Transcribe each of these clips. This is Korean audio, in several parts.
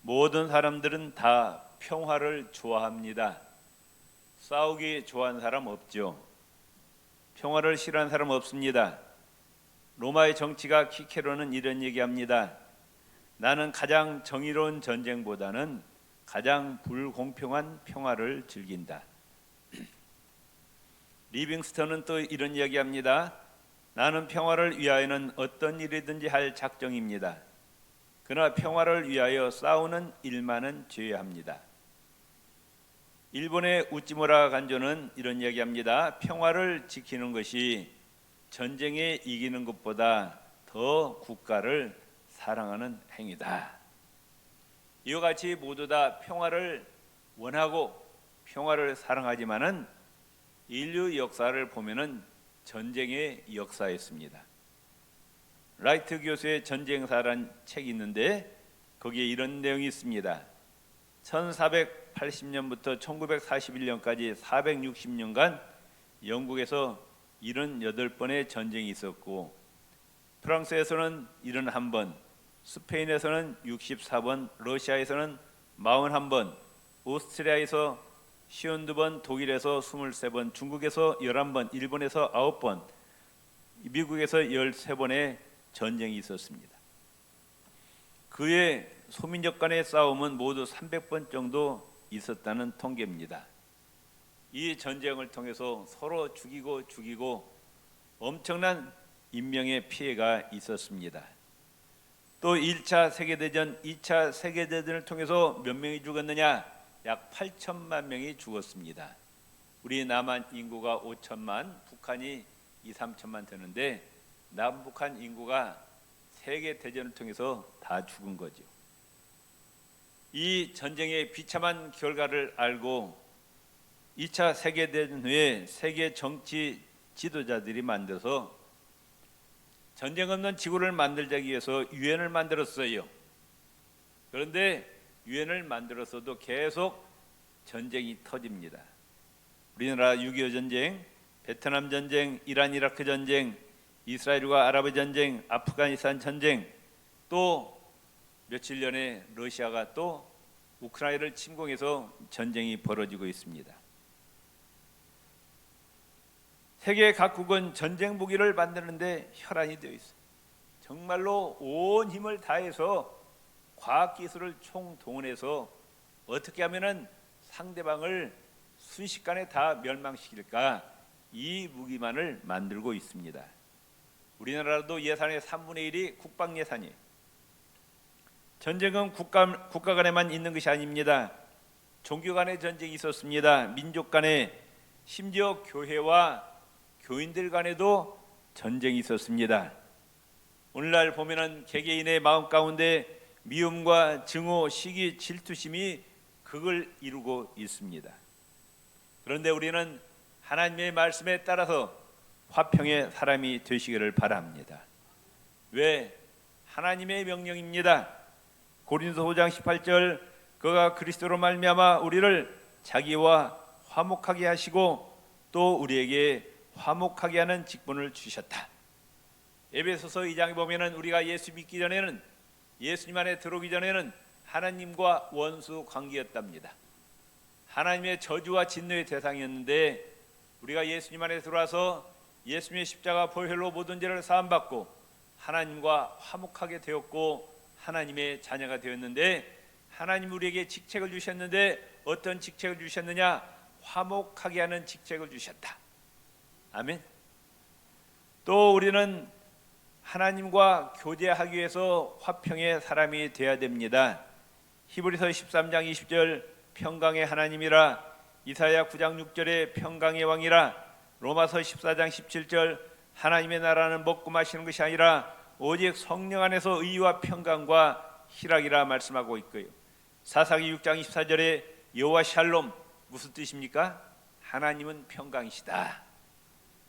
모든 사람들은 다 평화를 좋아합니다. 싸우기 좋아하는 사람 없죠. 평화를 싫어하는 사람 없습니다. 로마의 정치가 키케로는 이런 얘기합니다. 나는 가장 정의로운 전쟁보다는 가장 불공평한 평화를 즐긴다. 리빙스턴은 또 이런 이야기합니다. 나는 평화를 위하여는 어떤 일이든지 할 작정입니다. 그러나 평화를 위하여 싸우는 일만은 제외합니다. 일본의 우찌무라 간조는 이런 이야기합니다. 평화를 지키는 것이 전쟁에 이기는 것보다 더 국가를 사랑하는 행위다. 이와 같이 모두 다 평화를 원하고 평화를 사랑하지만은 인류 역사를 보면은 전쟁의 역사였습니다. 라이트 교수의 전쟁사라는 책이 있는데 거기에 이런 내용이 있습니다. 1480년부터 1941년까지 460년간 영국에서 78번의 전쟁이 있었고 프랑스에서는 71번, 스페인에서는 64번, 러시아에서는 41번, 오스트리아에서 52번, 독일에서 23번, 중국에서 11번, 일본에서 9번, 미국에서 13번의 전쟁이 있었습니다. 그의 소민족 간의 싸움은 모두 300번 정도 있었다는 통계입니다. 이 전쟁을 통해서 서로 죽이고 엄청난 인명의 피해가 있었습니다. 또 1차 세계대전, 2차 세계대전을 통해서 몇 명이 죽었느냐? 약 8천만 명이 죽었습니다. 우리 남한 인구가 5천만, 북한이 2, 3천만 되는데 남북한 인구가 세계대전을 통해서 다 죽은 거죠. 이 전쟁의 비참한 결과를 알고 2차 세계대전 후에 세계 정치 지도자들이 만들어서 전쟁 없는 지구를 만들기 위해서 유엔을 만들었어요. 그런데 유엔을 만들었어도 계속 전쟁이 터집니다. 우리나라 6.25 전쟁, 베트남 전쟁, 이란 이라크 전쟁, 이스라엘과 아랍의 전쟁, 아프가니스탄 전쟁, 또 며칠 전에 러시아가 또 우크라이나를 침공해서 전쟁이 벌어지고 있습니다. 세계 각국은 전쟁 무기를 만드는데 혈안이 되어 있어요. 정말로 온 힘을 다해서 과학기술을 총동원해서 어떻게 하면 상대방을 순식간에 다 멸망시킬까, 이 무기만을 만들고 있습니다. 우리나라도 예산의 3분의 1이 국방 예산이에요. 전쟁은 국가 간에만 있는 것이 아닙니다. 종교 간의 전쟁이 있었습니다. 민족 간에, 심지어 교회와 교인들 간에도 전쟁이 있었습니다. 오늘날 보면은 개개인의 마음 가운데 미움과 증오, 시기, 질투심이 극을 이루고 있습니다. 그런데 우리는 하나님의 말씀에 따라서 화평의 사람이 되시기를 바랍니다. 왜? 하나님의 명령입니다. 고린도서 5장 18절, 그가 그리스도로 말미암아 우리를 자기와 화목하게 하시고 또 우리에게 화목하게 하는 직분을 주셨다. 에베소서 2장에 보면은 우리가 예수 믿기 전에는, 예수님 안에 들어오기 전에는 하나님과 원수 관계였답니다. 하나님의 저주와 진노의 대상이었는데 우리가 예수님 안에 들어와서 예수님의 십자가 보혈로 모든 죄를 사함받고 하나님과 화목하게 되었고 하나님의 자녀가 되었는데, 하나님 우리에게 직책을 주셨는데 어떤 직책을 주셨느냐? 화목하게 하는 직책을 주셨다. 아멘. 또 우리는 하나님과 교제하기 위해서 화평의 사람이 되어야 됩니다. 히브리서 13장 20절, 평강의 하나님이라, 이사야 9장 6절에 평강의 왕이라, 로마서 14장 17절, 하나님의 나라는 먹고 마시는 것이 아니라 오직 성령 안에서 의와 평강과 희락이라 말씀하고 있고요. 사사기 6장 24절에 여호와 샬롬, 무슨 뜻입니까? 하나님은 평강이시다.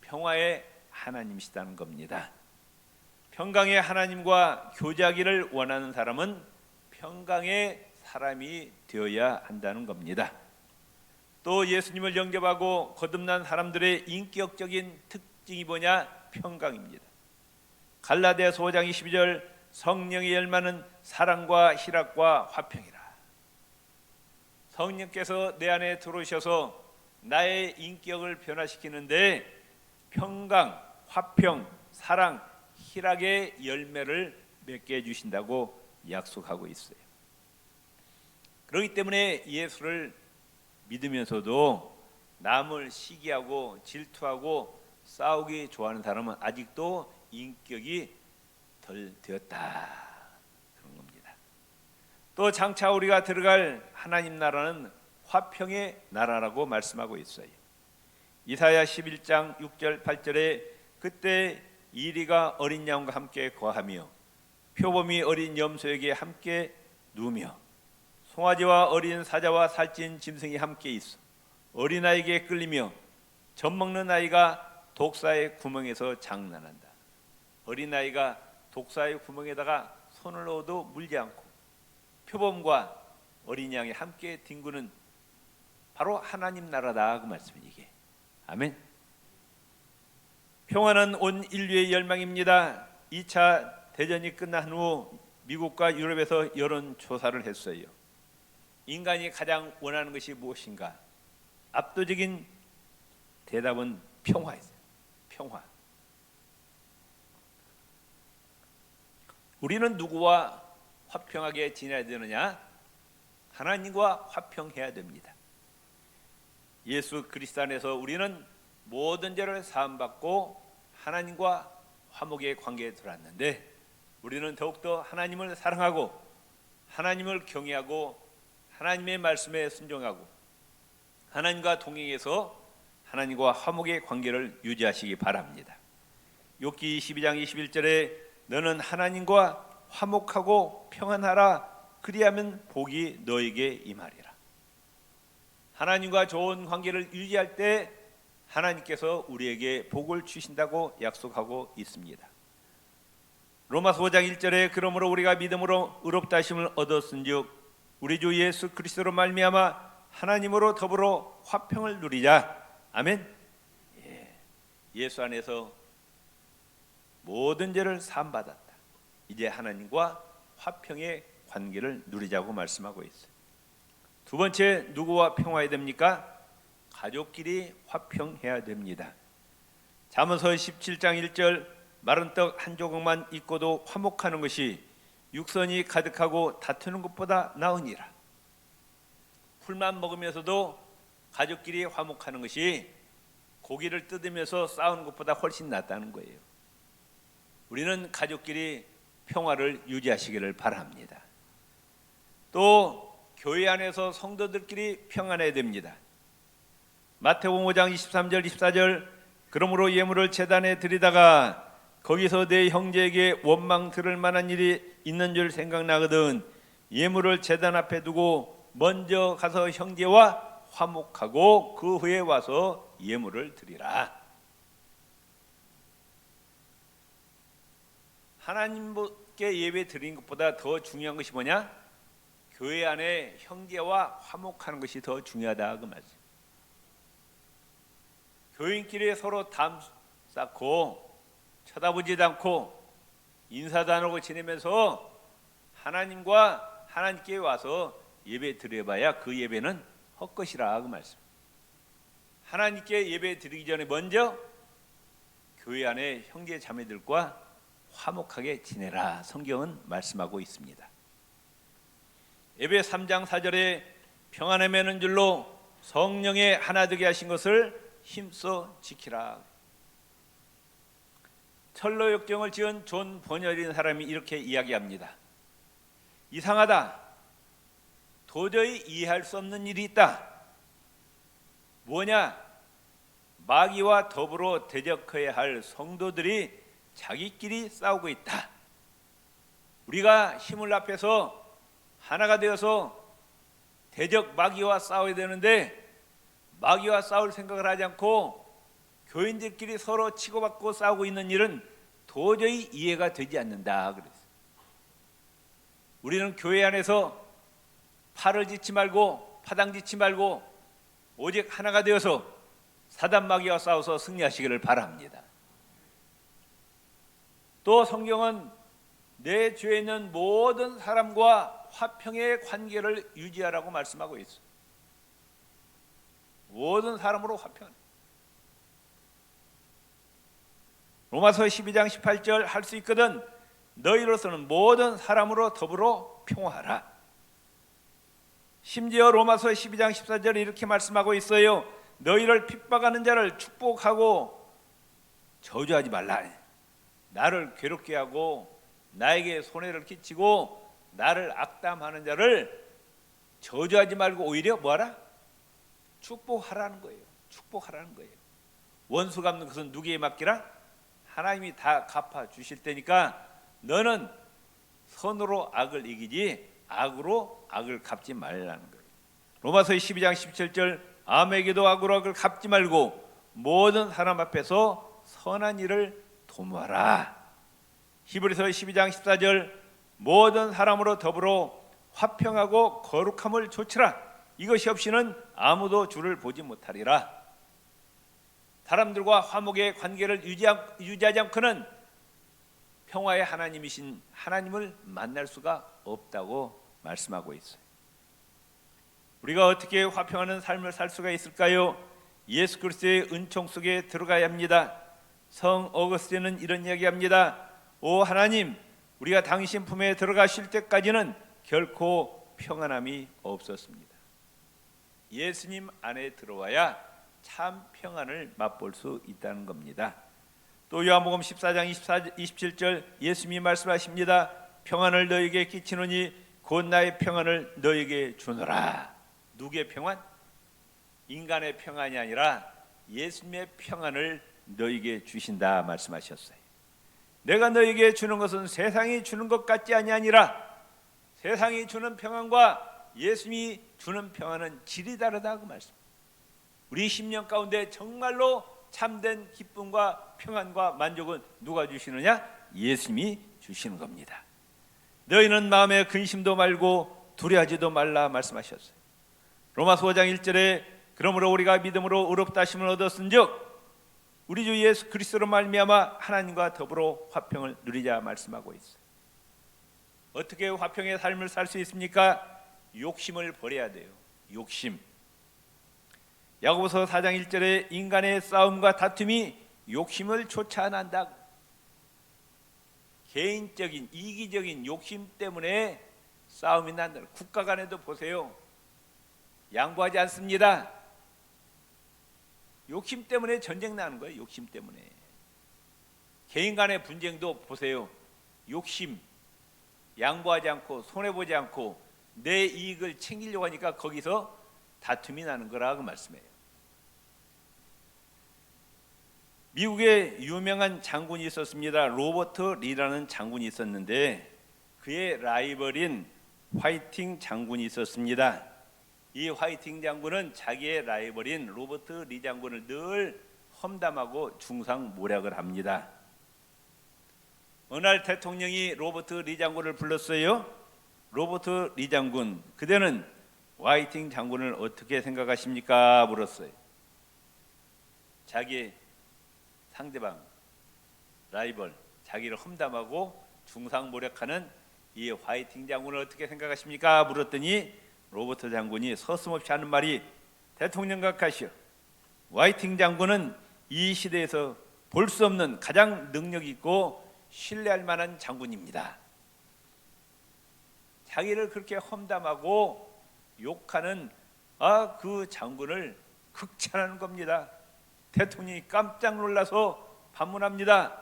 평화의 하나님이시다는 겁니다. 평강의 하나님과 교제하기를 원하는 사람은 평강의 사람이 되어야 한다는 겁니다. 또 예수님을 영접하고 거듭난 사람들의 인격적인 특징이 뭐냐? 평강입니다. 갈라디아서 5장 22절, 성령의 열매는 사랑과 희락과 화평이라. 성령께서 내 안에 들어오셔서 나의 인격을 변화시키는데 평강, 화평, 사랑, 희락의 열매를 맺게 해주신다고 약속하고 있어요. 그렇기 때문에 예수를 믿으면서도 남을 시기하고 질투하고 싸우기 좋아하는 사람은 아직도 인격이 덜 되었다, 그런 겁니다. 또 장차 우리가 들어갈 하나님 나라는 화평의 나라라고 말씀하고 있어요. 이사야 11장 6절 8절에 그때 이리가 어린 양과 함께 거하며 표범이 어린 염소에게 함께 누우며 송아지와 어린 사자와 살찐 짐승이 함께 있어 어린아이에게 끌리며 젖먹는 아이가 독사의 구멍에서 장난한다. 어린아이가 독사의 구멍에다가 손을 넣어도 물지 않고 표범과 어린 양이 함께 뒹구는 바로 하나님 나라다, 그 말씀이 이게. 아멘. 평화는 온 인류의 열망입니다. 2차 대전이 끝난 후 미국과 유럽에서 여론조사를 했어요. 인간이 가장 원하는 것이 무엇인가? 압도적인 대답은 평화였어요. 평화. 우리는 누구와 화평하게 지내야 되느냐? 하나님과 화평해야 됩니다. 예수 그리스도 안에서 우리는 모든 죄를 사함받고 하나님과 화목의 관계에 들어왔는데 우리는 더욱더 하나님을 사랑하고 하나님을 경외하고 하나님의 말씀에 순종하고 하나님과 동행해서 하나님과 화목의 관계를 유지하시기 바랍니다. 욥기 22장 21절에 너는 하나님과 화목하고 평안하라, 그리하면 복이 너에게 임하리라. 하나님과 좋은 관계를 유지할 때 하나님께서 우리에게 복을 주신다고 약속하고 있습니다. 로마서 5장 1절에 그러므로 우리가 믿음으로 의롭다 하심을 얻었은즉 우리 주 예수 그리스도로 말미암아 하나님으로 더불어 화평을 누리자. 아멘. 예수 안에서 모든 죄를 사함받았다. 이제 하나님과 화평의 관계를 누리자고 말씀하고 있어요. 두 번째, 누구와 평화해야 됩니까? 가족끼리 화평해야 됩니다. 잠언서 17장 1절 마른 떡 한 조각만 있고도 화목하는 것이 육선이 가득하고 다투는 것보다 나으니라. 풀만 먹으면서도 가족끼리 화목하는 것이 고기를 뜯으면서 싸우는 것보다 훨씬 낫다는 거예요. 우리는 가족끼리 평화를 유지하시기를 바랍니다. 또 교회 안에서 성도들끼리 평안해야 됩니다. 마태복음 5장 23절 24절 그러므로 예물을 제단에 드리다가 거기서 내 형제에게 원망 들을 만한 일이 있는 줄 생각나거든 예물을 제단 앞에 두고 먼저 가서 형제와 화목하고 그 후에 와서 예물을 드리라. 하나님께 예배 드리는 것보다 더 중요한 것이 뭐냐? 교회 안에 형제와 화목하는 것이 더 중요하다, 그 말씀. 교인끼리 서로 담 쌓고 쳐다보지도 않고 인사도 안 하고 지내면서 하나님과 하나님께 와서 예배 드려봐야 그 예배는 헛것이라, 그 말씀. 하나님께 예배 드리기 전에 먼저 교회 안에 형제 자매들과 화목하게 지내라, 성경은 말씀하고 있습니다. 예배 3장 4절에 평안에 매는 줄로 성령에 하나 되게 하신 것을 힘써 지키라. 철로 역정을 지은 존 버녀라는 사람이 이렇게 이야기합니다. 이상하다. 도저히 이해할 수 없는 일이 있다. 뭐냐? 마귀와 더불어 대적해야 할 성도들이 자기끼리 싸우고 있다. 우리가 힘을 합해서 하나가 되어서 대적 마귀와 싸워야 되는데 마귀와 싸울 생각을 하지 않고 교인들끼리 서로 치고받고 싸우고 있는 일은 도저히 이해가 되지 않는다. 그랬어요. 우리는 교회 안에서 팔을 짓지 말고 파당 짓지 말고 오직 하나가 되어서 사단 마귀와 싸워서 승리하시기를 바랍니다. 또 성경은 내 주위에 있는 모든 사람과 화평의 관계를 유지하라고 말씀하고 있어요. 모든 사람으로 화평하라. 로마서 12장 18절 할 수 있거든 너희로서는 모든 사람으로 더불어 평화하라. 심지어 로마서 12장 14절에 이렇게 말씀하고 있어요. 너희를 핍박하는 자를 축복하고 저주하지 말라. 나를 괴롭게 하고 나에게 손해를 끼치고 나를 악담하는 자를 저주하지 말고 오히려 뭐하라? 축복하라는 거예요. 축복하라는 거예요. 원수 갚는 것은 누구에게 맡기라? 하나님이 다 갚아 주실 테니까 너는 선으로 악을 이기지 악으로 악을 갚지 말라는 거예요. 로마서 12장 17절 아무에게도 악으로 악을 갚지 말고 모든 사람 앞에서 선한 일을 도모하라. 히브리서 12장 14절 모든 사람으로 더불어 화평하고 거룩함을 좇으라. 이것이 없이는 아무도 주를 보지 못하리라. 사람들과 화목의 관계를 유지하지 않고는 평화의 하나님이신 하나님을 만날 수가 없다고 말씀하고 있어요. 우리가 어떻게 화평하는 삶을 살 수가 있을까요? 예수 그리스도의 은총 속에 들어가야 합니다. 성 어거스틴은 이런 이야기합니다. 오 하나님, 우리가 당신 품에 들어가실 때까지는 결코 평안함이 없었습니다. 예수님 안에 들어와야 참 평안을 맛볼 수 있다는 겁니다. 또 요한복음 14장 27절 예수님이 말씀하십니다. 평안을 너에게 끼치노니 곧 나의 평안을 너에게 주노라. 누구의 평안? 인간의 평안이 아니라 예수님의 평안을 너에게 주신다 말씀하셨어요. 내가 너에게 주는 것은 세상이 주는 것 같지 아니하니라. 세상이 주는 평안과 예수님이 주는 평안은 질이 다르다고 말씀. 우리 심령 가운데 정말로 참된 기쁨과 평안과 만족은 누가 주시느냐? 예수님이 주시는 겁니다. 너희는 마음에 근심도 말고 두려워하지도 말라 말씀하셨어요. 로마서 5장 1절에 그러므로 우리가 믿음으로 의롭다 하심을 얻었은즉 우리 주 예수 그리스도로 말미암아 하나님과 더불어 화평을 누리자 말씀하고 있어요. 어떻게 화평의 삶을 살 수 있습니까? 욕심을 버려야 돼요. 욕심. 야고보서 4장 1절에 인간의 싸움과 다툼이 욕심을 쫓아난다. 개인적인 이기적인 욕심 때문에 싸움이 난다. 국가 간에도 보세요. 양보하지 않습니다. 욕심 때문에 전쟁 나는 거예요. 욕심 때문에. 개인 간의 분쟁도 보세요. 욕심. 양보하지 않고 손해보지 않고 내 이익을 챙기려고 하니까 거기서 다툼이 나는 거라고 말씀해요. 미국에 유명한 장군이 있었습니다. 로버트 리라는 장군이 있었는데 그의 라이벌인 화이팅 장군이 있었습니다. 이 화이팅 장군은 자기의 라이벌인 로버트 리 장군을 늘 험담하고 중상모략을 합니다. 어느 날 대통령이 로버트 리 장군을 불렀어요. 로버트 리 장군, 그대는 화이팅 장군을 어떻게 생각하십니까? 물었어요. 자기 상대방, 라이벌, 자기를 험담하고 중상모략하는 이 화이팅 장군을 어떻게 생각하십니까? 물었더니 로버트 장군이 서슴없이 하는 말이 대통령 각하시오. 화이팅 장군은 이 시대에서 볼 수 없는 가장 능력 있고 신뢰할 만한 장군입니다. 자기를 그렇게 험담하고 욕하는 그 장군을 극찬하는 겁니다. 대통령이 깜짝 놀라서 반문합니다.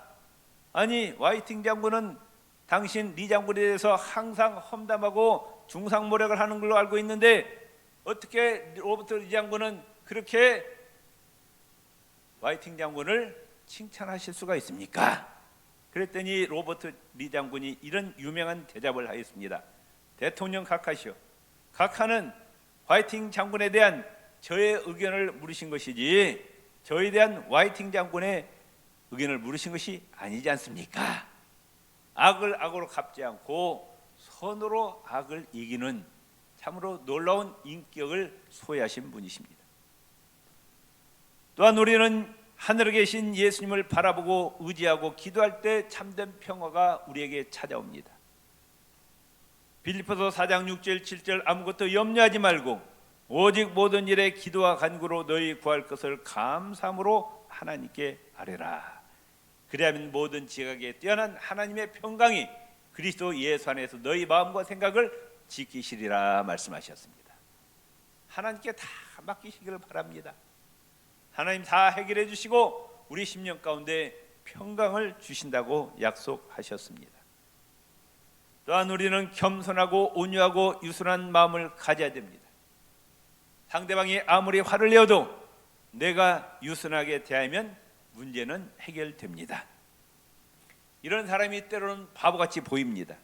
아니 화이팅 장군은 당신 리 장군에 대해서 항상 험담하고 중상모략을 하는 걸로 알고 있는데 어떻게 로버트 리 장군은 그렇게 화이팅 장군을 칭찬하실 수가 있습니까? 그랬더니 로버트 리 장군이 이런 유명한 대답을 하였습니다. 대통령 각하시오. 각하는 화이팅 장군에 대한 저의 의견을 물으신 것이지 저에 대한 화이팅 장군의 의견을 물으신 것이 아니지 않습니까? 악을 악으로 갚지 않고 선으로 악을 이기는 참으로 놀라운 인격을 소유하신 분이십니다. 또한 우리는 하늘에 계신 예수님을 바라보고 의지하고 기도할 때 참된 평화가 우리에게 찾아옵니다. 빌립보서 4장 6절 7절 아무것도 염려하지 말고 오직 모든 일에 기도와 간구로 너희 구할 것을 감사함으로 하나님께 아뢰라. 그리하면 모든 지각에 뛰어난 하나님의 평강이 그리스도 예수 안에서 너희 마음과 생각을 지키시리라 말씀하셨습니다. 하나님께 다 맡기시기를 바랍니다. 하나님 다 해결해 주시고 우리 심령 가운데 평강을 주신다고 약속하셨습니다. 또한 우리는 겸손하고 온유하고 유순한 마음을 가져야 됩니다. 상대방이 아무리 화를 내어도 내가 유순하게 대하면 문제는 해결됩니다. 이런 사람이 때로는 바보같이 보입니다.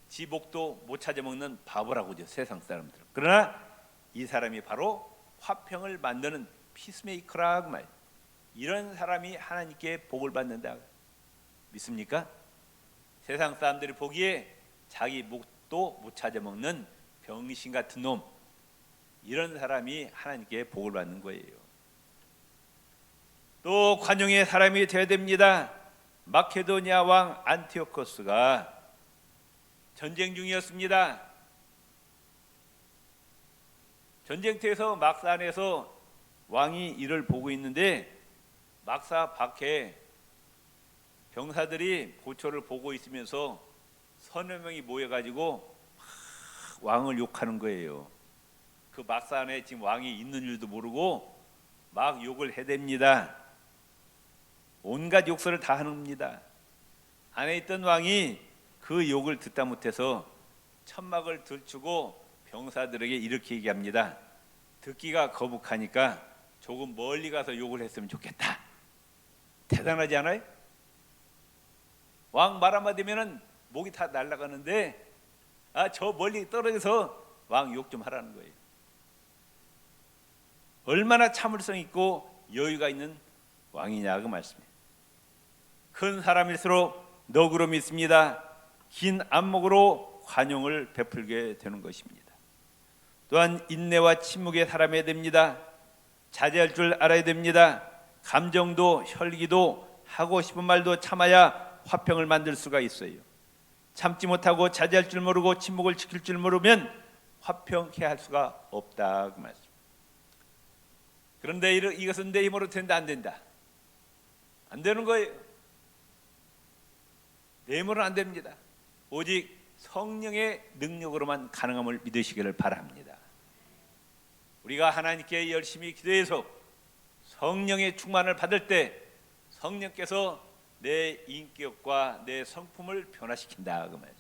지 목도 못 찾아먹는 바보라고죠, 세상 사람들은. 그러나 이 사람이 바로 화평을 만드는 피스메이커라고 말. 이런 사람이 하나님께 복을 받는다. 믿습니까? 세상 사람들이 보기에 자기 목도 못 찾아먹는 병신 같은 놈, 이런 사람이 하나님께 복을 받는 거예요. 또 관용의 사람이 되어야 됩니다. 마케도니아 왕 안티오코스가 전쟁 중이었습니다. 전쟁터에서 막사 안에서 왕이 이를 보고 있는데 막사 밖에 병사들이 보초를 보고 있으면서 서너 명이 모여가지고 왕을 욕하는 거예요. 그 막사 안에 지금 왕이 있는 줄도 모르고 막 욕을 해댑니다. 온갖 욕설을 다 합니다. 안에 있던 왕이 그 욕을 듣다 못해서 천막을 들추고 병사들에게 이렇게 얘기합니다. 듣기가 거북하니까 조금 멀리 가서 욕을 했으면 좋겠다. 대단하지 않아요? 왕 말 한마디면은 목이 다 날아가는데 저 멀리 떨어져서 왕 욕 좀 하라는 거예요. 얼마나 참을성 있고 여유가 있는 왕이냐 그 말씀이에요. 큰 사람일수록 너그러움이 있습니다. 긴 안목으로 관용을 베풀게 되는 것입니다. 또한 인내와 침묵의 사람이 됩니다. 자제할 줄 알아야 됩니다. 감정도 혈기도 하고 싶은 말도 참아야 화평을 만들 수가 있어요. 참지 못하고 자제할 줄 모르고 침묵을 지킬 줄 모르면 화평케 할 수가 없다 그 말씀. 그런데 이것은 내 힘으로 된다 안 된다? 안 되는 거예요. 내 힘으로는 안 됩니다. 오직 성령의 능력으로만 가능함을 믿으시기를 바랍니다. 우리가 하나님께 열심히 기도해서 성령의 충만을 받을 때 성령께서 내 인격과 내 성품을 변화시킨다 그 말이에요.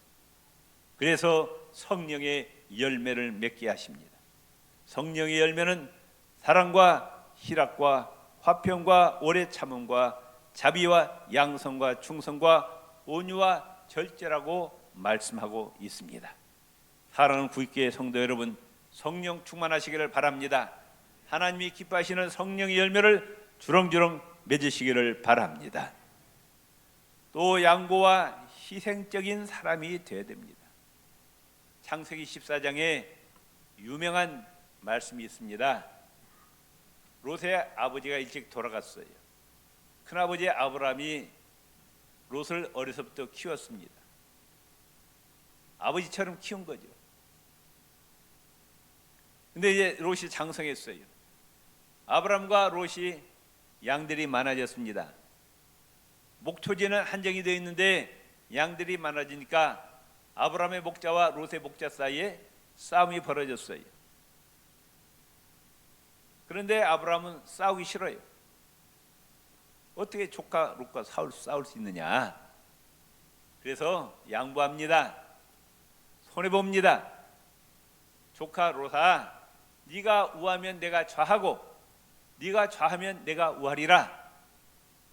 그래서 성령의 열매를 맺게 하십니다. 성령의 열매는 사랑과 희락과 화평과 오래 참음과 자비와 양성과 충성과 온유와 절제라고 말씀하고 있습니다. 사랑하는 구익교회 성도 여러분, 성령 충만하시기를 바랍니다. 하나님이 기뻐하시는 성령의 열매를 주렁주렁 맺으시기를 바랍니다. 또 양보와 희생적인 사람이 되어야 됩니다. 창세기 14장에 유명한 말씀이 있습니다. 롯의 아버지가 일찍 돌아갔어요. 큰아버지 아브라함이 롯을 어려서부터 키웠습니다. 아버지처럼 키운 거죠. 근데 이제 롯이 장성했어요. 아브라함과 롯이 양들이 많아졌습니다. 목토지는 한정이 되어 있는데 양들이 많아지니까 아브라함의 목자와 롯의 목자 사이에 싸움이 벌어졌어요. 그런데 아브라함은 싸우기 싫어요. 어떻게 조카 롯과 싸울 수 있느냐? 그래서 양보합니다. 손해봅니다. 조카 롯아, 네가 우하면 내가 좌하고 네가 좌하면 내가 우하리라.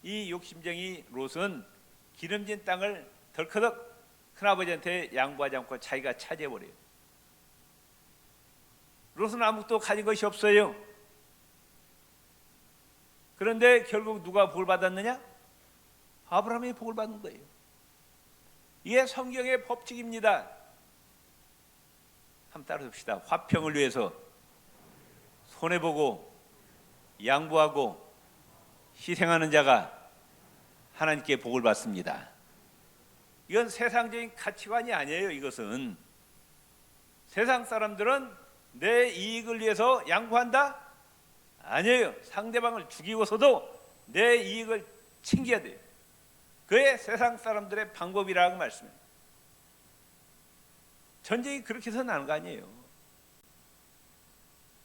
이 욕심쟁이 롯은 기름진 땅을 덜커덕 큰아버지한테 양보하지 않고 자기가 차지해버려요. 롯은 아무것도 가진 것이 없어요. 그런데 결국 누가 복을 받았느냐? 아브라함이 복을 받는 거예요. 이게 성경의 법칙입니다. 한번 따라합시다. 화평을 위해서 손해보고 양보하고 희생하는 자가 하나님께 복을 받습니다. 이건 세상적인 가치관이 아니에요. 이것은 세상 사람들은 내 이익을 위해서 양보한다? 아니에요. 상대방을 죽이고서도 내 이익을 챙겨야 돼요. 그게 세상 사람들의 방법이라고 말씀해요. 전쟁이 그렇게 해서 나는 거 아니에요.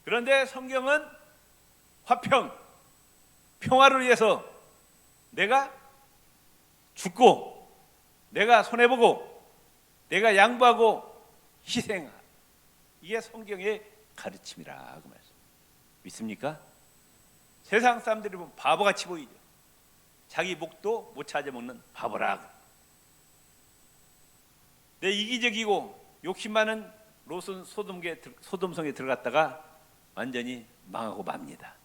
그런데 성경은 화평, 평화를 위해서 내가 죽고, 내가 손해보고, 내가 양보하고 희생하, 이게 성경의 가르침이라고 말씀. 믿습니까? 세상 사람들이 보면 바보같이 보이죠. 자기 목도 못 찾아먹는 바보라고. 내 이기적이고 욕심 많은 롯은 소돔성에 들어갔다가 완전히 망하고 맙니다.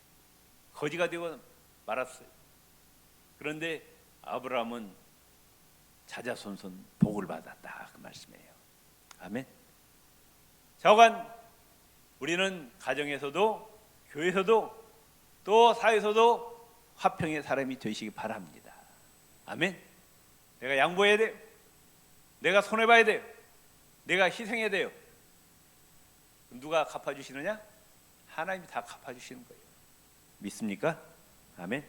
거지가 되고 말았어요. 그런데 아브라함은 자자손손 복을 받았다, 그 말씀이에요. 아멘. 자오간 우리는 가정에서도 교회에서도 또 사회에서도 화평의 사람이 되시기 바랍니다. 아멘. 내가 양보해야 돼요. 내가 손해봐야 돼요. 내가 희생해야 돼요. 누가 갚아주시느냐? 하나님이 다 갚아주시는 거예요. 믿습니까? 아멘.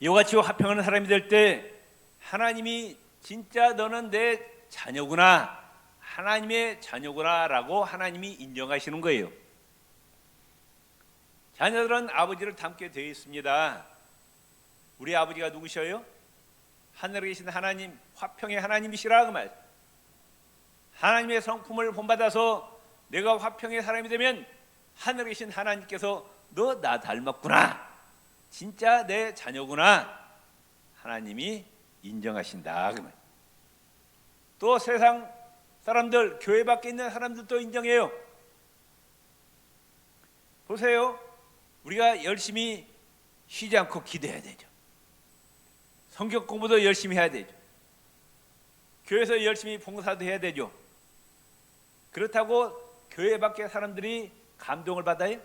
이와 같이 화평하는 사람이 될 때 하나님이 진짜 너는 내 자녀구나, 하나님의 자녀구나 라고 하나님이 인정하시는 거예요. 자녀들은 아버지를 닮게 되어 있습니다. 우리 아버지가 누구셔요? 하늘에 계신 하나님, 화평의 하나님이시라 그 말. 하나님의 성품을 본받아서 내가 화평의 사람이 되면 하늘에 계신 하나님께서 너 나 닮았구나, 진짜 내 자녀구나, 하나님이 인정하신다 그 말. 또 세상 사람들, 교회 밖에 있는 사람들도 인정해요. 보세요. 우리가 열심히 쉬지 않고 기도해야 되죠. 성경 공부도 열심히 해야 되죠. 교회에서 열심히 봉사도 해야 되죠. 그렇다고 교회 밖에 사람들이 감동을 받아요?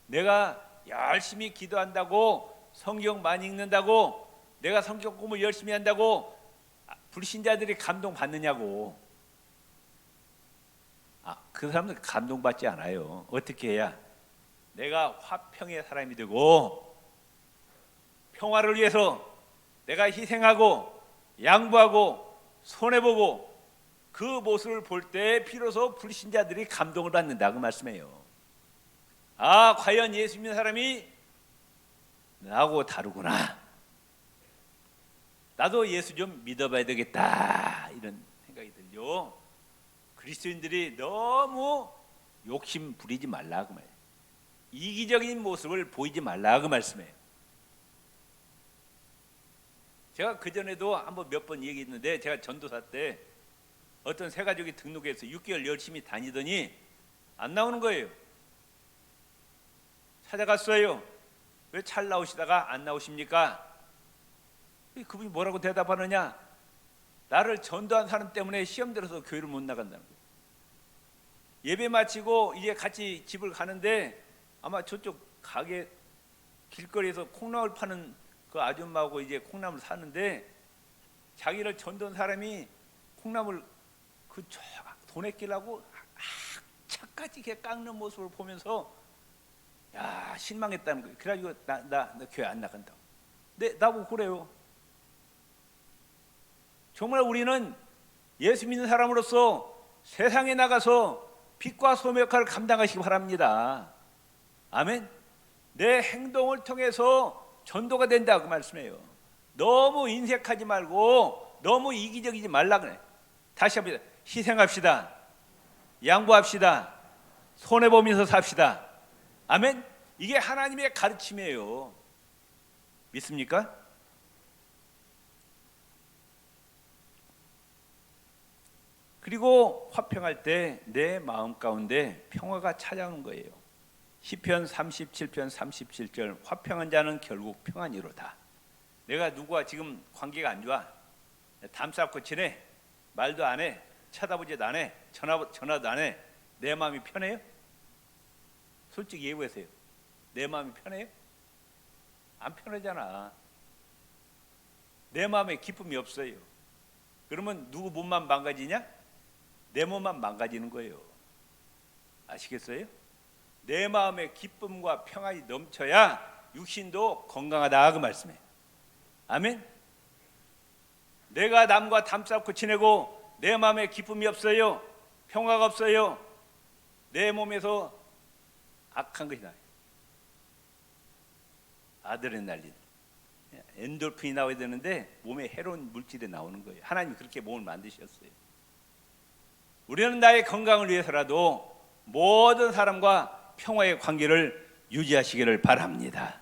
내가 열심히 기도한다고, 성경 많이 읽는다고, 내가 성경 공부 열심히 한다고 불신자들이 감동 받느냐고. 그 사람들 감동받지 않아요. 어떻게 해야? 내가 화평의 사람이 되고 평화를 위해서 내가 희생하고 양보하고 손해보고 그 모습을 볼 때 비로소 불신자들이 감동을 받는다고 말씀해요. 과연 예수 믿는 사람이 나하고 다르구나, 나도 예수 좀 믿어봐야 되겠다, 이런 생각이 들죠. 그리스도인들이 너무 욕심 부리지 말라고 말해요. 이기적인 모습을 보이지 말라고 말씀해요. 제가 그전에도 한번 몇 번 얘기했는데, 제가 전도사 때 어떤 새 가족이 등록해서 6개월 열심히 다니더니 안 나오는 거예요. 찾아갔어요. 왜 잘 나오시다가 안 나오십니까? 그분이 뭐라고 대답하느냐? 나를 전도한 사람 때문에 시험 들어서 교회를 못 나간다는 거예요. 예배 마치고 이제 같이 집을 가는데 아마 저쪽 가게 길거리에서 콩나물 파는 그 아줌마하고 이제 콩나물 사는데, 자기를 전도한 사람이 콩나물 그 돈에 끼려고 차까지 이렇게 깎는 모습을 보면서 실망했다는 거예요. 그래가지고 나 교회 안 나간다고. 근데 나보고 그래요. 정말 우리는 예수 믿는 사람으로서 세상에 나가서 빛과 소금의 역할을 감당하시기 바랍니다. 아멘. 내 행동을 통해서 전도가 된다고 말씀해요. 너무 인색하지 말고 너무 이기적이지 말라 그래. 다시 합니다. 희생합시다. 양보합시다. 손해보면서 삽시다. 아멘. 이게 하나님의 가르침이에요. 믿습니까? 그리고 화평할 때 내 마음 가운데 평화가 찾아오는 거예요. 시편 37편 37절, 화평한 자는 결국 평안이로다. 내가 누구와 지금 관계가 안 좋아, 담쌓고 지내, 말도 안 해, 쳐다보지도 안 해, 전화도 안 해, 내 마음이 편해요? 솔직히 얘기해보세요. 내 마음이 편해요? 안 편하잖아. 내 마음에 기쁨이 없어요. 그러면 누구 몸만 망가지냐? 내 몸만 망가지는 거예요. 아시겠어요? 내 마음에 기쁨과 평안이 넘쳐야 육신도 건강하다 그 말씀이에요. 아멘. 내가 남과 담쌓고 지내고 내 마음에 기쁨이 없어요, 평화가 없어요, 내 몸에서 악한 것이 나요. 아드레날린, 엔돌핀이 나와야 되는데 몸에 해로운 물질이 나오는 거예요. 하나님이 그렇게 몸을 만드셨어요. 우리는 나의 건강을 위해서라도 모든 사람과 평화의 관계를 유지하시기를 바랍니다.